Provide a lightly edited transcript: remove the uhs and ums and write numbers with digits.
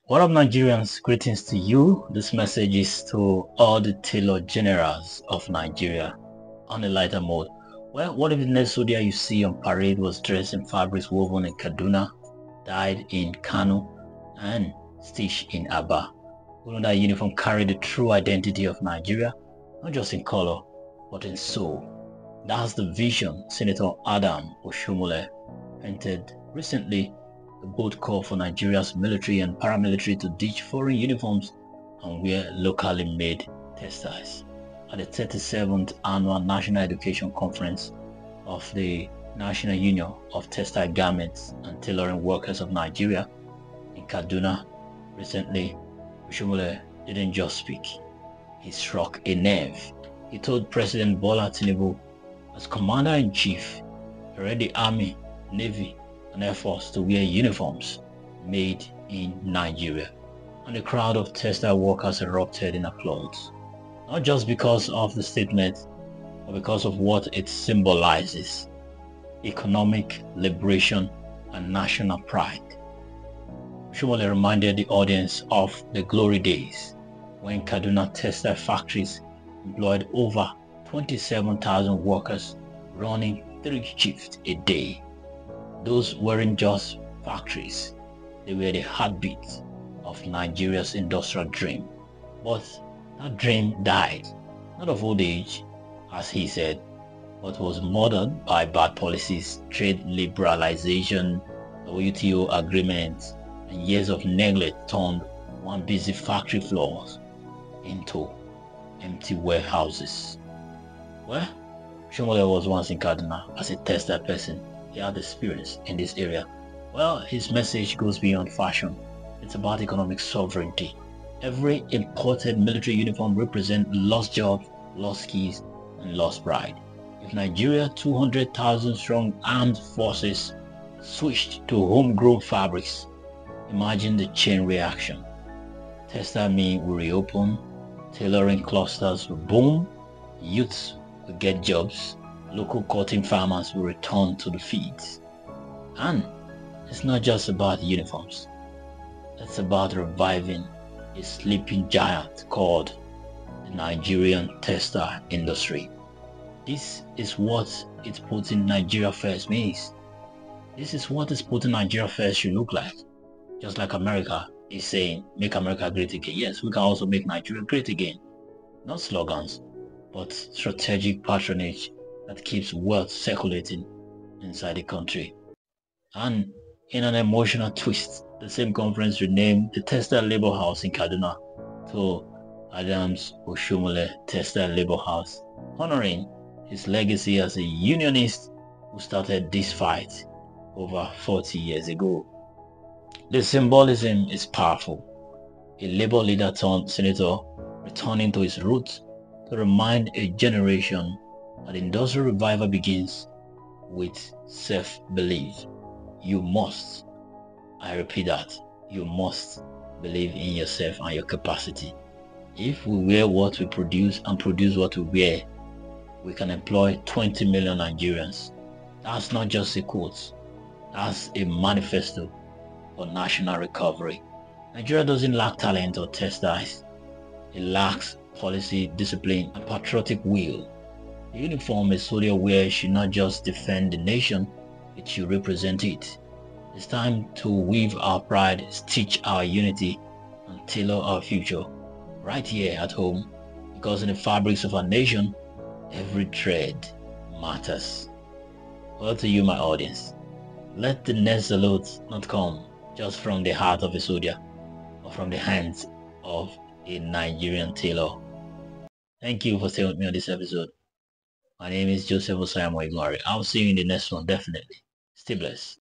What up, Nigerians? Greetings to you. This message is to all the tailor generals of Nigeria. On a lighter mode, well, what if the next soldier you see on parade was dressed in fabrics woven in Kaduna, dyed in Kano, and stitched in Aba? Wouldn't that uniform carry the true identity of Nigeria, not just in color, but in soul? That's the vision Senator Adam Oshomole painted recently. The bold call for Nigeria's military and paramilitary to ditch foreign uniforms and wear locally made textiles. At the 37th Annual National Education Conference of the National Union of Textile Garments and Tailoring Workers of Nigeria in Kaduna recently, Oshomole didn't just speak. He struck a nerve. He told President Bola Tinubu, as Commander-in-Chief, direct the Army, Navy, and Air Force to wear uniforms made in Nigeria. And a crowd of textile workers erupted in applause, not just because of the statement, but because of what it symbolizes: economic liberation and national pride. Oshomole reminded the audience of the glory days when Kaduna textile factories employed over 27,000 workers running 3 shifts a day. Those weren't just factories, they were the heartbeat of Nigeria's industrial dream. But that dream died, not of old age, as he said, but was murdered by bad policies, trade liberalization, WTO agreements, and years of neglect turned one busy factory floors into empty warehouses. Well, Oshomole was once in Kaduna as a textile person. He had experience in this area. Well, his message goes beyond fashion. It's about economic sovereignty. Every imported military uniform represents lost jobs, lost skills, and lost pride. If Nigeria 200,000 strong armed forces switched to homegrown fabrics, imagine the chain reaction. Textile mill will reopen, tailoring clusters will boom, youths will get jobs, local cotton farmers will return to the fields. And it's not just about uniforms. It's about reviving a sleeping giant called the Nigerian textile industry. This is what it's putting Nigeria first means. This is what it's putting Nigeria first should look like. Just like America is saying, make America great again. Yes, we can also make Nigeria great again. Not slogans, but strategic patronage that keeps wealth circulating inside the country. And in an emotional twist, the same conference renamed the Textile Labor House in Kaduna to Adams Oshomole Textile Labor House, honoring his legacy as a unionist who started this fight over 40 years ago. The symbolism is powerful. A labor leader turned senator returning to his roots to remind a generation that industrial revival begins with self-belief. You must, I repeat that, you must believe in yourself and your capacity. If we wear what we produce and produce what we wear, we can employ 20 million Nigerians. That's not just a quote, that's a manifesto for national recovery. Nigeria doesn't lack talent or textiles. It lacks policy, discipline, and patriotic will. The uniform a soldier wears should not just defend the nation, it should represent it. It's time to weave our pride, stitch our unity, and tailor our future right here at home, because in the fabrics of our nation, every thread matters. Well, to you, my audience, let the next salute not come just from the heart of a soldier, or from the hands of a Nigerian tailor. Thank you for staying with me on this episode. My name is Joseph Osayamo Iglari. I'll see you in the next one, definitely. Stay blessed.